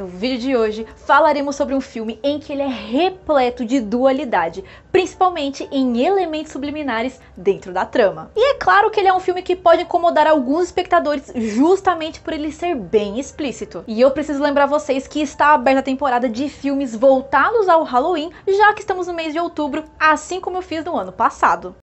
No vídeo de hoje falaremos sobre um filme em que ele é repleto de dualidade, principalmente em elementos subliminares dentro da trama. E é claro que ele é um filme que pode incomodar alguns espectadores justamente por ele ser bem explícito. E eu preciso lembrar vocês que está aberta a temporada de filmes voltados ao Halloween, já que estamos no mês de outubro, assim como eu fiz no ano passado.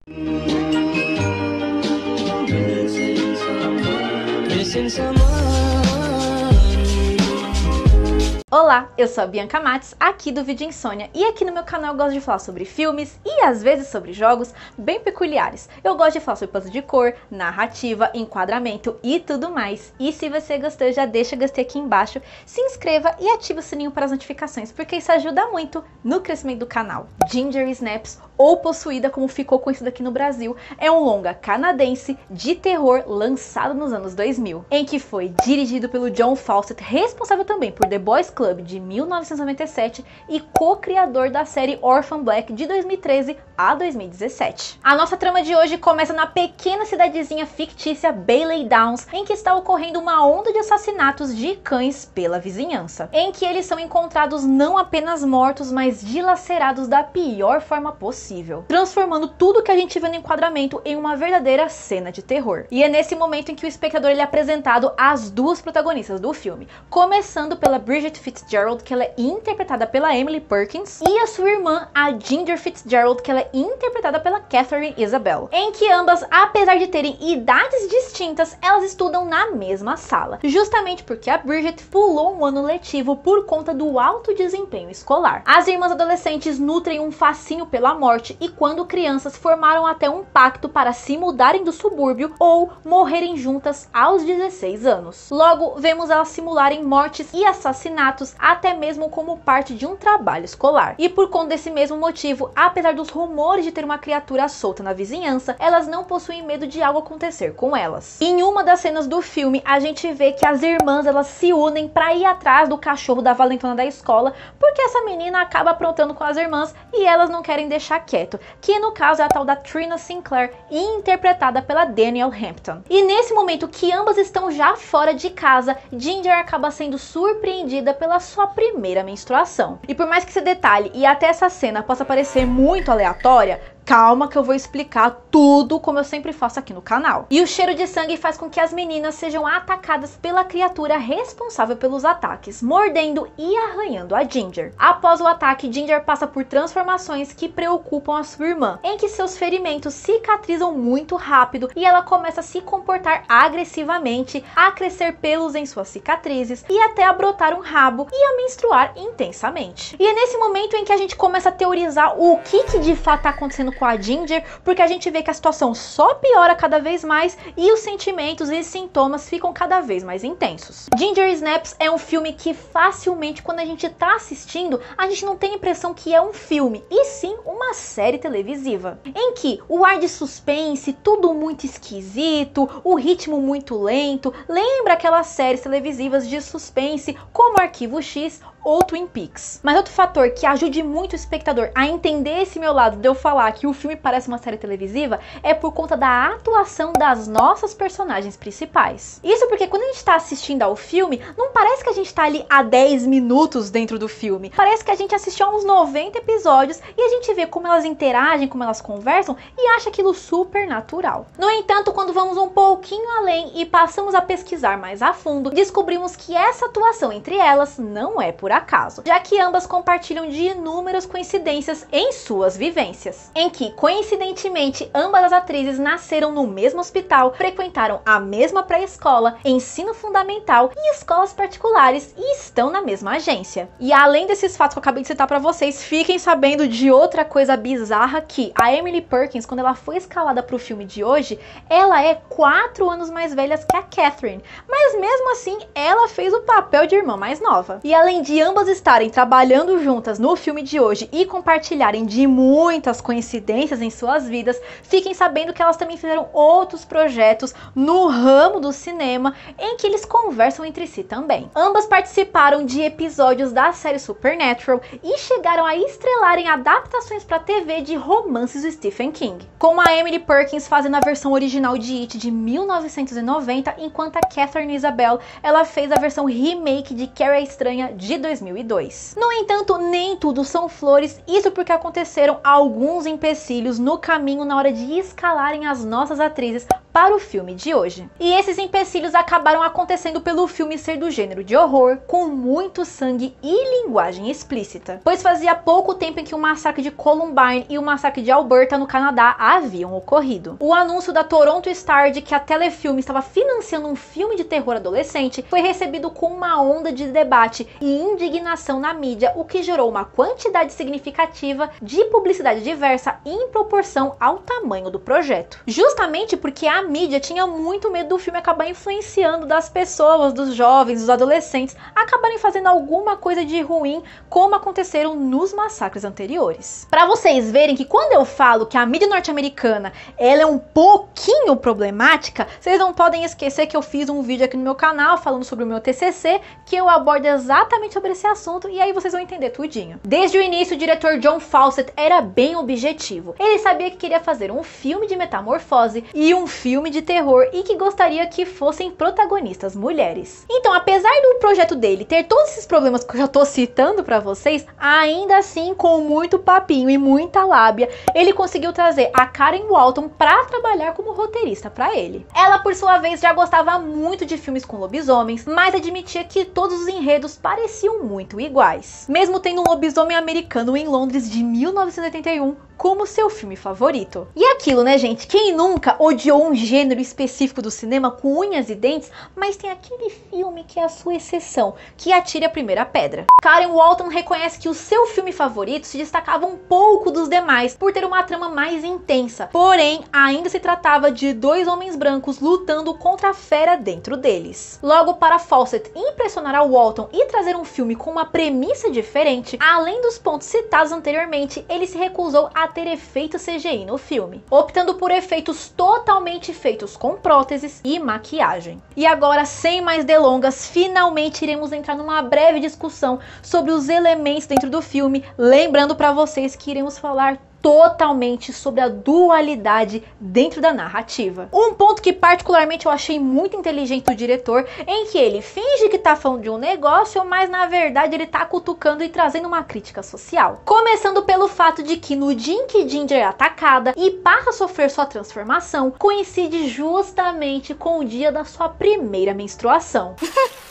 Olá, eu sou a Bianca Matos, aqui do Vídeo Insônia, e aqui no meu canal eu gosto de falar sobre filmes e às vezes sobre jogos bem peculiares. Eu gosto de falar sobre plano de cor, narrativa, enquadramento e tudo mais. E se você gostou, já deixa o gostei aqui embaixo, se inscreva e ative o sininho para as notificações, porque isso ajuda muito no crescimento do canal. Ginger Snaps, ou Possuída como ficou conhecido aqui no Brasil, é um longa canadense de terror lançado nos anos 2000, em que foi dirigido pelo John Fawcett, responsável também por The Boys Club de 1997 e co-criador da série Orphan Black de 2013 a 2017. A nossa trama de hoje começa na pequena cidadezinha fictícia Bailey Downs, em que está ocorrendo uma onda de assassinatos de cães pela vizinhança, em que eles são encontrados não apenas mortos, mas dilacerados da pior forma possível, transformando tudo que a gente vê no enquadramento em uma verdadeira cena de terror. E é nesse momento em que o espectador ele é apresentado às duas protagonistas do filme, começando pela Bridget Fitzgerald, que ela é interpretada pela Emily Perkins, e a sua irmã, a Ginger Fitzgerald, que ela é interpretada pela Katharine Isabelle, em que ambas, apesar de terem idades distintas, elas estudam na mesma sala, justamente porque a Bridget pulou um ano letivo por conta do alto desempenho escolar. As irmãs adolescentes nutrem um fascínio pela morte e, quando crianças, formaram até um pacto para se mudarem do subúrbio ou morrerem juntas aos 16 anos. Logo, vemos elas simularem mortes e assassinatos até mesmo como parte de um trabalho escolar. E por conta desse mesmo motivo, apesar dos rumores de ter uma criatura solta na vizinhança, elas não possuem medo de algo acontecer com elas. Em uma das cenas do filme, a gente vê que as irmãs elas se unem para ir atrás do cachorro da valentona da escola, porque essa menina acaba aprontando com as irmãs e elas não querem deixar quieto, que no caso é a tal da Trina Sinclair, interpretada pela Danielle Hampton. E nesse momento que ambas estão já fora de casa, Ginger acaba sendo surpreendida pela sua primeira menstruação. E por mais que esse detalhe e até essa cena possa parecer muito aleatória, calma que eu vou explicar tudo como eu sempre faço aqui no canal. E o cheiro de sangue faz com que as meninas sejam atacadas pela criatura responsável pelos ataques, mordendo e arranhando a Ginger. Após o ataque, Ginger passa por transformações que preocupam a sua irmã, em que seus ferimentos cicatrizam muito rápido e ela começa a se comportar agressivamente, a crescer pelos em suas cicatrizes e até a brotar um rabo e a menstruar intensamente. E é nesse momento em que a gente começa a teorizar o que de fato está acontecendo com a Ginger, porque a gente vê que a situação só piora cada vez mais e os sentimentos e sintomas ficam cada vez mais intensos. Ginger Snaps é um filme que facilmente, quando a gente tá assistindo, a gente não tem a impressão que é um filme, e sim uma série televisiva, em que o ar de suspense, tudo muito esquisito, o ritmo muito lento, lembra aquelas séries televisivas de suspense como Arquivo X ou Twin Peaks. Mas outro fator que ajude muito o espectador a entender esse meu lado de eu falar que o filme parece uma série televisiva é por conta da atuação das nossas personagens principais. Isso porque quando a gente tá assistindo ao filme, não parece que a gente tá ali há 10 minutos dentro do filme. Parece que a gente assistiu a uns 90 episódios e a gente vê como elas interagem, como elas conversam e acha aquilo super natural. No entanto, quando vamos um pouquinho além e passamos a pesquisar mais a fundo, descobrimos que essa atuação entre elas não é por acaso, já que ambas compartilham de inúmeras coincidências em suas vivências, em que, coincidentemente, ambas as atrizes nasceram no mesmo hospital, frequentaram a mesma pré-escola, ensino fundamental e escolas particulares e estão na mesma agência. E além desses fatos que eu acabei de citar pra vocês, fiquem sabendo de outra coisa bizarra que a Emily Perkins, quando ela foi escalada pro filme de hoje, ela é 4 anos mais velha que a Katharine, mas mesmo assim ela fez o papel de irmã mais nova. E além de ambas estarem trabalhando juntas no filme de hoje e compartilharem de muitas coincidências coincidências em suas vidas, fiquem sabendo que elas também fizeram outros projetos no ramo do cinema em que eles conversam entre si também. Ambas participaram de episódios da série Supernatural e chegaram a estrelar em adaptações para TV de romances do Stephen King, com a Emily Perkins fazendo a versão original de It de 1990, enquanto a Katharine Isabelle ela fez a versão remake de Carrie a Estranha de 2002. No entanto, nem tudo são flores, isso porque aconteceram alguns empecilhos no caminho na hora de escalarem as nossas atrizes para o filme de hoje. E esses empecilhos acabaram acontecendo pelo filme ser do gênero de horror, com muito sangue e linguagem explícita, pois fazia pouco tempo em que o massacre de Columbine e o massacre de Alberta no Canadá haviam ocorrido. O anúncio da Toronto Star de que a Telefilme estava financiando um filme de terror adolescente foi recebido com uma onda de debate e indignação na mídia, o que gerou uma quantidade significativa de publicidade diversa em proporção ao tamanho do projeto. Justamente porque a mídia tinha muito medo do filme acabar influenciando das pessoas, dos jovens, dos adolescentes, acabarem fazendo alguma coisa de ruim, como aconteceram nos massacres anteriores. Para vocês verem que quando eu falo que a mídia norte-americana ela é um pouquinho problemática, vocês não podem esquecer que eu fiz um vídeo aqui no meu canal falando sobre o meu TCC, que eu abordo exatamente sobre esse assunto, e aí vocês vão entender tudinho. Desde o início, o diretor John Fawcett era bem objetivo. Ele sabia que queria fazer um filme de metamorfose e um filme de terror e que gostaria que fossem protagonistas mulheres. Então, apesar do projeto dele ter todos esses problemas que eu já tô citando pra vocês, ainda assim, com muito papinho e muita lábia, ele conseguiu trazer a Karen Walton pra trabalhar como roteirista pra ele. Ela, por sua vez, já gostava muito de filmes com lobisomens, mas admitia que todos os enredos pareciam muito iguais, mesmo tendo um lobisomem americano em Londres de 1981 como seu filme favorito. E aquilo, né, gente? Quem nunca odiou um gênero específico do cinema com unhas e dentes, mas tem aquele filme que é a sua exceção, que atire a primeira pedra. Karen Walton reconhece que o seu filme favorito se destacava um pouco dos demais, por ter uma trama mais intensa, porém, ainda se tratava de dois homens brancos lutando contra a fera dentro deles. Logo, para Fawcett impressionar a Walton e trazer um filme com uma premissa diferente, além dos pontos citados anteriormente, ele se recusou a ter efeitos CGI no filme, optando por efeitos totalmente feitos com próteses e maquiagem. E agora, sem mais delongas, finalmente iremos entrar numa breve discussão sobre os elementos dentro do filme, lembrando para vocês que iremos falar totalmente sobre a dualidade dentro da narrativa. Um ponto que particularmente eu achei muito inteligente do diretor, em que ele finge que tá falando de um negócio, mas na verdade ele tá cutucando e trazendo uma crítica social. Começando pelo fato de que no dia em que Ginger é atacada e passa a sofrer sua transformação, coincide justamente com o dia da sua primeira menstruação.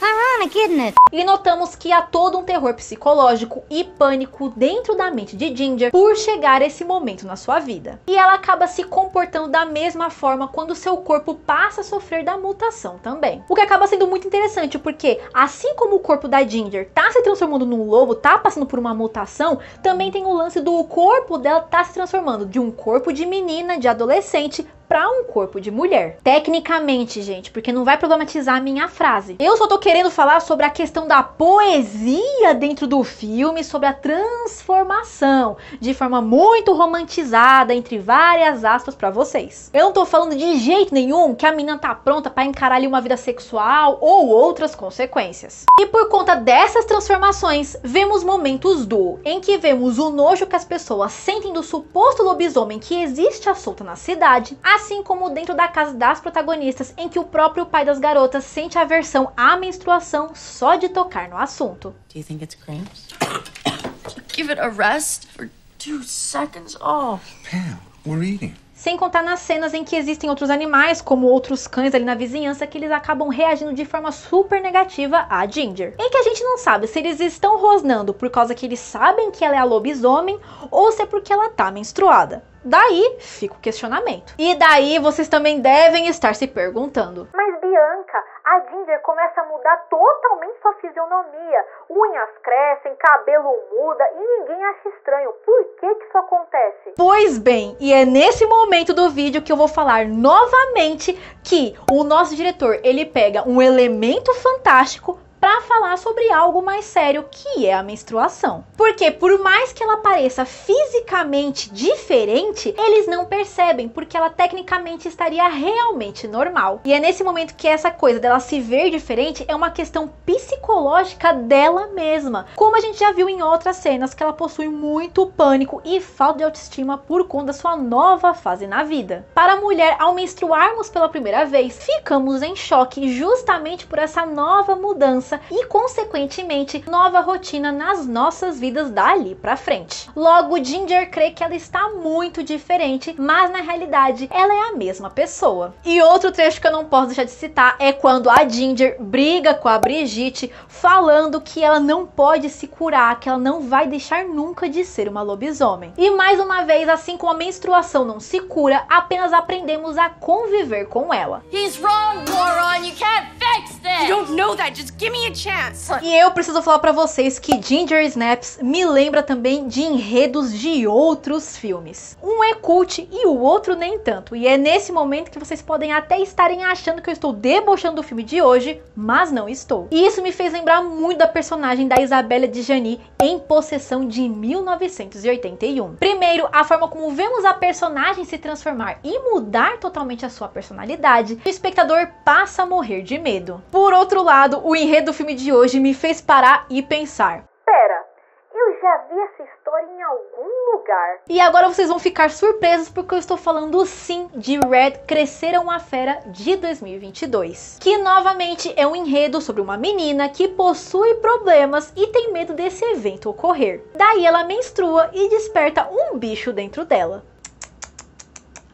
Ironic, isn't it? E notamos que há todo um terror psicológico e pânico dentro da mente de Ginger por chegar a esse momento na sua vida. E ela acaba se comportando da mesma forma quando seu corpo passa a sofrer da mutação também. O que acaba sendo muito interessante, porque assim como o corpo da Ginger tá se transformando num lobo, tá passando por uma mutação, também tem o lance do corpo dela tá se transformando de um corpo de menina, de adolescente, para um corpo de mulher. Tecnicamente, gente, porque não vai problematizar a minha frase. Eu só tô querendo falar sobre a questão da poesia dentro do filme, sobre a transformação, de forma muito romantizada, entre várias aspas para vocês. Eu não tô falando de jeito nenhum que a menina tá pronta para encarar ali uma vida sexual ou outras consequências. E por conta dessas transformações, vemos momentos em que vemos o nojo que as pessoas sentem do suposto lobisomem que existe à solta na cidade, assim como dentro da casa das protagonistas, em que o próprio pai das garotas sente aversão à menstruação só de tocar no assunto. Do you think it's cramps? Give it a rest for 2 seconds. Oh, Pam, we're eating. Sem contar nas cenas em que existem outros animais, como outros cães ali na vizinhança, que eles acabam reagindo de forma super negativa a Ginger. Em que a gente não sabe se eles estão rosnando por causa que eles sabem que ela é a lobisomem ou se é porque ela tá menstruada. Daí fica o questionamento. E daí vocês também devem estar se perguntando: mas Bianca, a Ginger começa a mudar totalmente sua fisionomia. Unhas crescem, cabelo muda e ninguém acha estranho. Por que isso acontece? Pois bem, e é nesse momento do vídeo que eu vou falar novamente que o nosso diretor, ele pega um elemento fantástico para falar sobre algo mais sério, que é a menstruação. Porque por mais que ela pareça fisicamente diferente, eles não percebem, porque ela tecnicamente estaria realmente normal. E é nesse momento que essa coisa dela se ver diferente é uma questão psicológica dela mesma, como a gente já viu em outras cenas, que ela possui muito pânico e falta de autoestima por conta da sua nova fase na vida. Para a mulher, ao menstruarmos pela primeira vez, ficamos em choque justamente por essa nova mudança e, consequentemente, nova rotina nas nossas vidas dali pra frente. Logo, Ginger crê que ela está muito diferente, mas na realidade ela é a mesma pessoa. E outro trecho que eu não posso deixar de citar é quando a Ginger briga com a Brigitte, falando que ela não pode se curar, que ela não vai deixar nunca de ser uma lobisomem. E mais uma vez, assim como a menstruação não se cura, apenas aprendemos a conviver com ela. He's wrong, moron. You can't fix this. You don't know that. Just give me a chance. E eu preciso falar pra vocês que Ginger Snaps me lembra também de enredos de outros filmes. Um é cult e o outro nem tanto. E é nesse momento que vocês podem até estarem achando que eu estou debochando do filme de hoje, mas não estou. E isso me fez lembrar muito da personagem da Isabelle Adjani em Possessão de 1981. Primeiro, a forma como vemos a personagem se transformar e mudar totalmente a sua personalidade, o espectador passa a morrer de medo. Por outro lado, o enredo do filme de hoje me fez parar e pensar: pera, eu já vi essa história em algum lugar. E agora vocês vão ficar surpresos porque eu estou falando sim de Red, Crescer uma Fera de 2022. Que novamente é um enredo sobre uma menina que possui problemas e tem medo desse evento ocorrer. Daí ela menstrua e desperta um bicho dentro dela.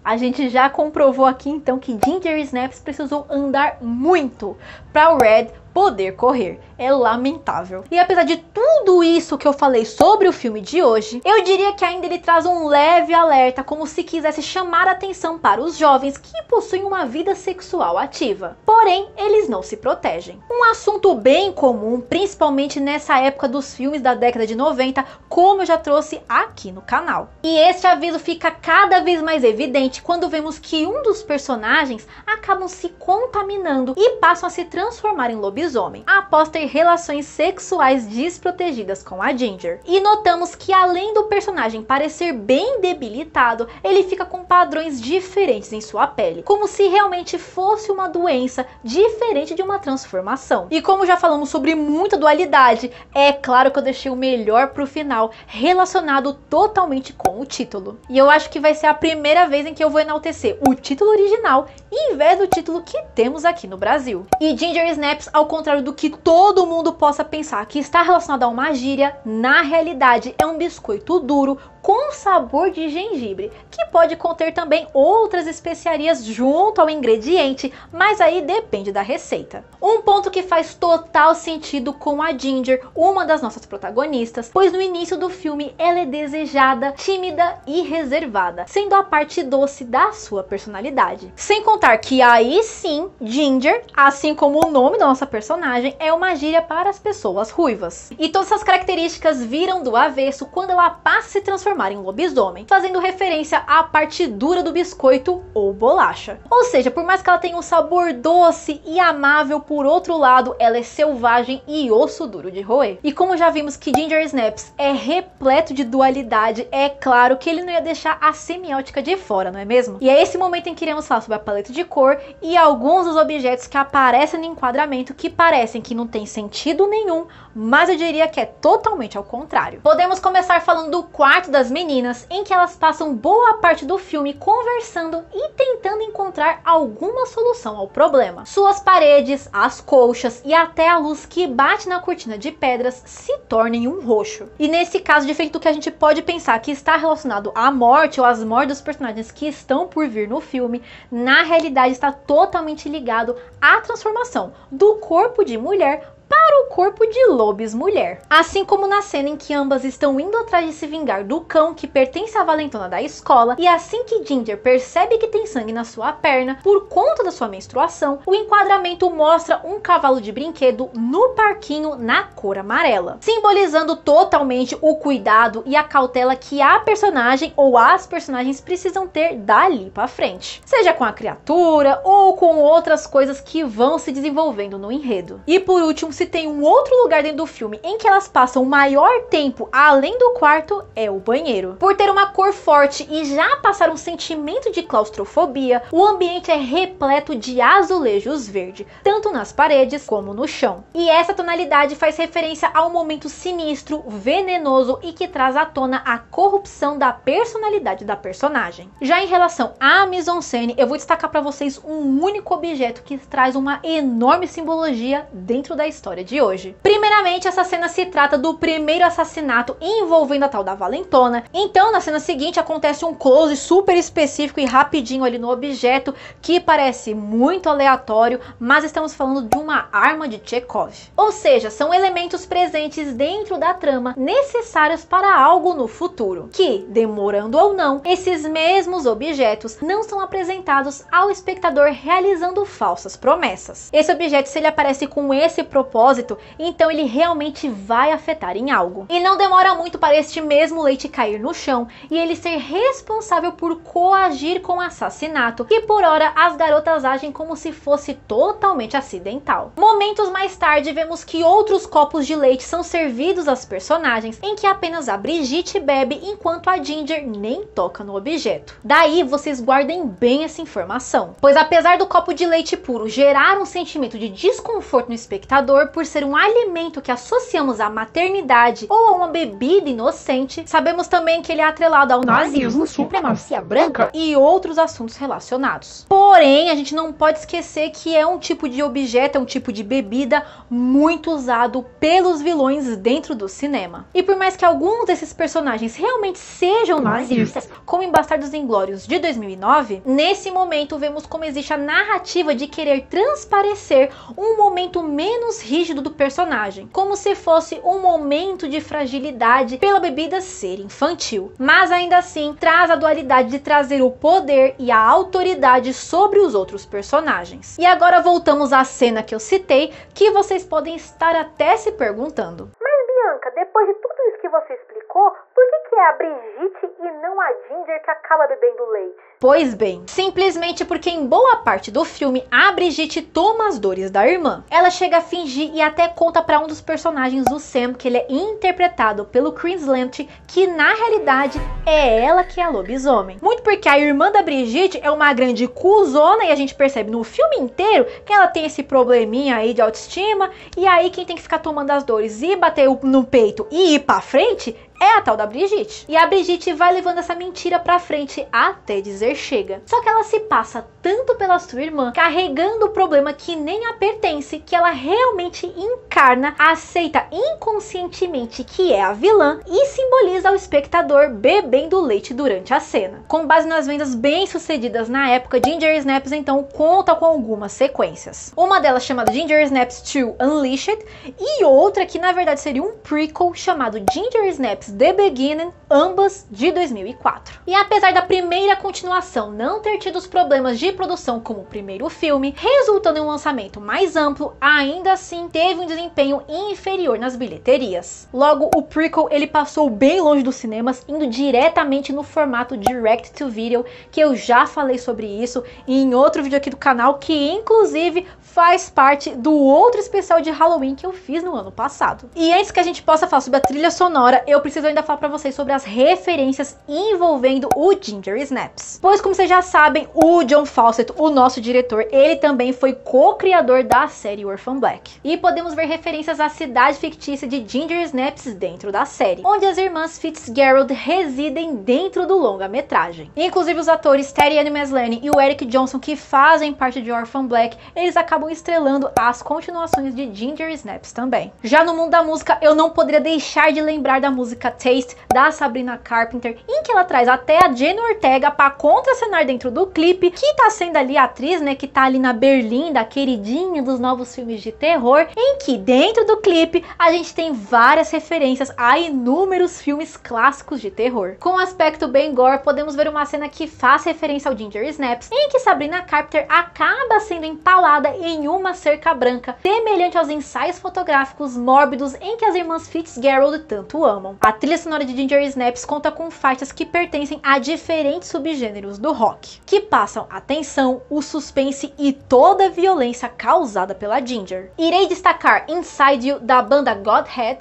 A gente já comprovou aqui então que Ginger Snaps precisou andar muito para o Red poder correr. É lamentável. E apesar de tudo isso que eu falei sobre o filme de hoje, eu diria que ainda ele traz um leve alerta, como se quisesse chamar a atenção para os jovens que possuem uma vida sexual ativa. Porém, eles não se protegem. Um assunto bem comum, principalmente nessa época dos filmes da década de 90, como eu já trouxe aqui no canal. E este aviso fica cada vez mais evidente quando vemos que um dos personagens acabam se contaminando e passam a se transformar em lobisomem, após ter relações sexuais desprotegidas com a Ginger. E notamos que além do personagem parecer bem debilitado, ele fica com padrões diferentes em sua pele, como se realmente fosse uma doença diferente de uma transformação. E como já falamos sobre muita dualidade, é claro que eu deixei o melhor pro final, relacionado totalmente com o título. E eu acho que vai ser a primeira vez em que eu vou enaltecer o título original em vez do título que temos aqui no Brasil. E Ginger Snaps, ao contrário do que todo mundo possa pensar que está relacionado a uma gíria, na realidade é um biscoito duro com sabor de gengibre, que pode conter também outras especiarias junto ao ingrediente, mas aí depende da receita. Um ponto que faz total sentido com a Ginger, uma das nossas protagonistas, pois no início do filme ela é desejada, tímida e reservada, sendo a parte doce da sua personalidade. Sem contar que aí sim, Ginger, assim como o nome da nossa personagem, é uma gíria para as pessoas ruivas. E todas essas características viram do avesso quando ela passa a se transformar em lobisomem, fazendo referência à parte dura do biscoito ou bolacha. Ou seja, por mais que ela tenha um sabor doce e amável, por outro lado, ela é selvagem e osso duro de roer. E como já vimos que Ginger Snaps é repleto de dualidade, é claro que ele não ia deixar a semiótica de fora, não é mesmo? E é esse momento em que iremos falar sobre a paleta de cor e alguns dos objetos que aparecem no enquadramento que parecem que não tem sentido nenhum, mas eu diria que é totalmente ao contrário. Podemos começar falando do quarto das meninas, em que elas passam boa parte do filme conversando e tentando encontrar alguma solução ao problema. Suas paredes, as colchas e até a luz que bate na cortina de pedras se tornem um roxo. E nesse caso, diferente do que a gente pode pensar que está relacionado à morte ou às mortes dos personagens que estão por vir no filme, na realidade está totalmente ligado à transformação do corpo de mulher para o corpo de Lobis mulher. Assim como na cena em que ambas estão indo atrás de se vingar do cão que pertence à valentona da escola, e assim que Ginger percebe que tem sangue na sua perna por conta da sua menstruação, o enquadramento mostra um cavalo de brinquedo no parquinho na cor amarela, simbolizando totalmente o cuidado e a cautela que a personagem ou as personagens precisam ter dali pra frente, seja com a criatura ou com outras coisas que vão se desenvolvendo no enredo. E por último, se tem um outro lugar dentro do filme em que elas passam o maior tempo além do quarto, é o banheiro. Por ter uma cor forte e já passar um sentimento de claustrofobia, o ambiente é repleto de azulejos verdes, tanto nas paredes como no chão. E essa tonalidade faz referência a um momento sinistro, venenoso e que traz à tona a corrupção da personalidade da personagem. Já em relação à mise-en-scène, eu vou destacar para vocês um único objeto que traz uma enorme simbologia dentro da história de hoje. Primeiramente, essa cena se trata do primeiro assassinato envolvendo a tal da Valentona. Então, na cena seguinte, acontece um close super específico e rapidinho ali no objeto, que parece muito aleatório, mas estamos falando de uma arma de Chekhov. Ou seja, são elementos presentes dentro da trama necessários para algo no futuro, que, demorando ou não, esses mesmos objetos não são apresentados ao espectador realizando falsas promessas. Esse objeto, se ele aparece com esse propósito, então ele realmente vai afetar em algo. E não demora muito para este mesmo leite cair no chão e ele ser responsável por coagir com o assassinato, que por hora as garotas agem como se fosse totalmente acidental. Momentos mais tarde, vemos que outros copos de leite são servidos às personagens, em que apenas a Brigitte bebe enquanto a Ginger nem toca no objeto. Daí vocês guardem bem essa informação, pois apesar do copo de leite puro gerar um sentimento de desconforto no espectador por ser um alimento que associamos à maternidade ou a uma bebida inocente, sabemos também que ele é atrelado ao nazismo, supremacia branca e outros assuntos relacionados. Porém, a gente não pode esquecer que é um tipo de objeto, é um tipo de bebida muito usado pelos vilões dentro do cinema. E por mais que alguns desses personagens realmente sejam nazistas, como em Bastardos Inglórios de 2009, nesse momento vemos como existe a narrativa de querer transparecer um momento menos rígido do personagem, como se fosse um momento de fragilidade pela bebida ser infantil. Mas ainda assim, traz a dualidade de trazer o poder e a autoridade sobre os outros personagens. E agora voltamos à cena que eu citei, que vocês podem estar até se perguntando: mas Bianca, depois de tudo isso que você explicou, por que é a Brigitte e não a Ginger que acaba bebendo leite? Pois bem, simplesmente porque em boa parte do filme a Brigitte toma as dores da irmã. Ela chega a fingir e até conta para um dos personagens, o Sam, que ele é interpretado pelo Chris Lamptey, que na realidade é ela que é a lobisomem. Muito porque a irmã da Brigitte é uma grande cuzona e a gente percebe no filme inteiro que ela tem esse probleminha aí de autoestima, e aí quem tem que ficar tomando as dores e bater no peito e ir pra frente é a tal da Brigitte. E a Brigitte vai levando essa mentira pra frente até dizer chega. Só que ela se passa tanto pela sua irmã, carregando o problema que nem a pertence, que ela realmente encarna, aceita inconscientemente que é a vilã e simboliza ao espectador bebendo leite durante a cena. Com base nas vendas bem sucedidas na época, Ginger Snaps então conta com algumas sequências. Uma delas chamada Ginger Snaps 2 Unleashed e outra que na verdade seria um prequel chamado Ginger Snaps The Beginning, ambas de 2004. E apesar da primeira continuação não ter tido os problemas de produção como o primeiro filme, resultando em um lançamento mais amplo, ainda assim teve um desempenho inferior nas bilheterias. Logo, o prequel ele passou bem longe dos cinemas, indo diretamente no formato direct to video, que eu já falei sobre isso em outro vídeo aqui do canal, que inclusive faz parte do outro especial de Halloween que eu fiz no ano passado. E antes que a gente possa falar sobre a trilha sonora, eu preciso ainda falar pra vocês sobre as referências envolvendo o Ginger Snaps. Pois como vocês já sabem, o John Fawcett, o nosso diretor, ele também foi co-criador da série Orphan Black. E podemos ver referências à cidade fictícia de Ginger Snaps dentro da série, onde as irmãs Fitzgerald residem dentro do longa-metragem. Inclusive os atores Teddy Ann Maslany e o Eric Johnson, que fazem parte de Orphan Black, eles acabam estrelando as continuações de Ginger Snaps também. Já no mundo da música, eu não poderia deixar de lembrar da música Taste, da Sabrina Carpenter, em que ela traz até a Jenna Ortega para contracenar dentro do clipe, que tá sendo ali a atriz, né, que tá ali na Berlinda, queridinha dos novos filmes de terror, em que dentro do clipe a gente tem várias referências a inúmeros filmes clássicos de terror. Com um aspecto bem gore, podemos ver uma cena que faz referência ao Ginger Snaps, em que Sabrina Carpenter acaba sendo empalada em em uma cerca branca, semelhante aos ensaios fotográficos mórbidos em que as irmãs Fitzgerald tanto amam. A trilha sonora de Ginger Snaps conta com faixas que pertencem a diferentes subgêneros do rock, que passam a tensão, o suspense e toda a violência causada pela Ginger. Irei destacar Inside You, da banda Godhead,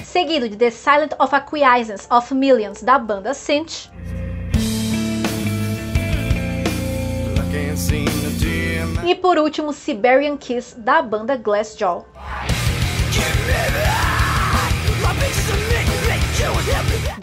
seguido de The Silent of Acquiescence of Millions, da banda Cinch, e por último Siberian Kiss, da banda Glassjaw.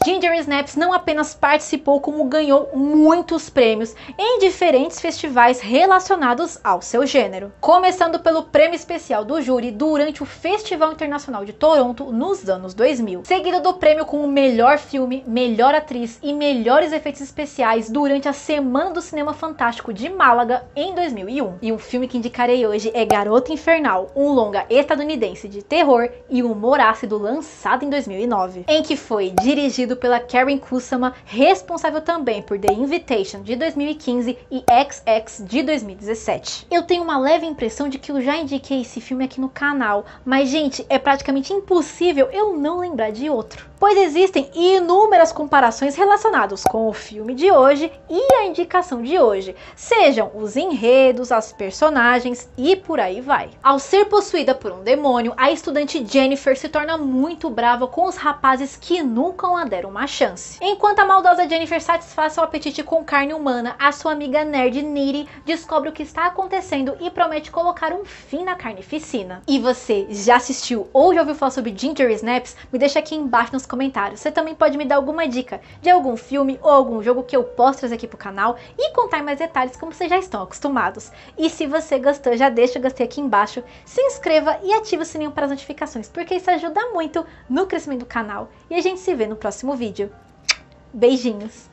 Ginger Snaps não apenas participou, como ganhou muitos prêmios em diferentes festivais relacionados ao seu gênero. Começando pelo prêmio especial do júri durante o Festival Internacional de Toronto nos anos 2000. Seguido do prêmio como melhor filme, melhor atriz e melhores efeitos especiais durante a Semana do Cinema Fantástico de Málaga em 2001. E um filme que indicarei hoje é Garota Infernal, um longa estadunidense de terror e humor ácido lançado em 2009, em que foi dirigido pela Karen Kusama, responsável também por The Invitation de 2015 e XX de 2017. Eu tenho uma leve impressão de que eu já indiquei esse filme aqui no canal, mas gente, é praticamente impossível eu não lembrar de outro, pois existem inúmeras comparações relacionadas com o filme de hoje e a indicação de hoje, sejam os enredos, as personagens e por aí vai. Ao ser possuída por um demônio, a estudante Jennifer se torna muito brava com os rapazes que nunca a deram uma chance. Enquanto a maldosa Jennifer satisfaz seu apetite com carne humana, a sua amiga nerd Niri descobre o que está acontecendo e promete colocar um fim na carnificina. E você já assistiu ou já ouviu falar sobre Ginger Snaps? Me deixa aqui embaixo nos comentários. Você também pode me dar alguma dica de algum filme ou algum jogo que eu posso trazer aqui pro canal e contar mais detalhes como vocês já estão acostumados. E se você gostou, já deixa o gostei aqui embaixo, se inscreva e ative o sininho para as notificações, porque isso ajuda muito no crescimento do canal. E a gente se vê no próximo vídeo. Beijinhos!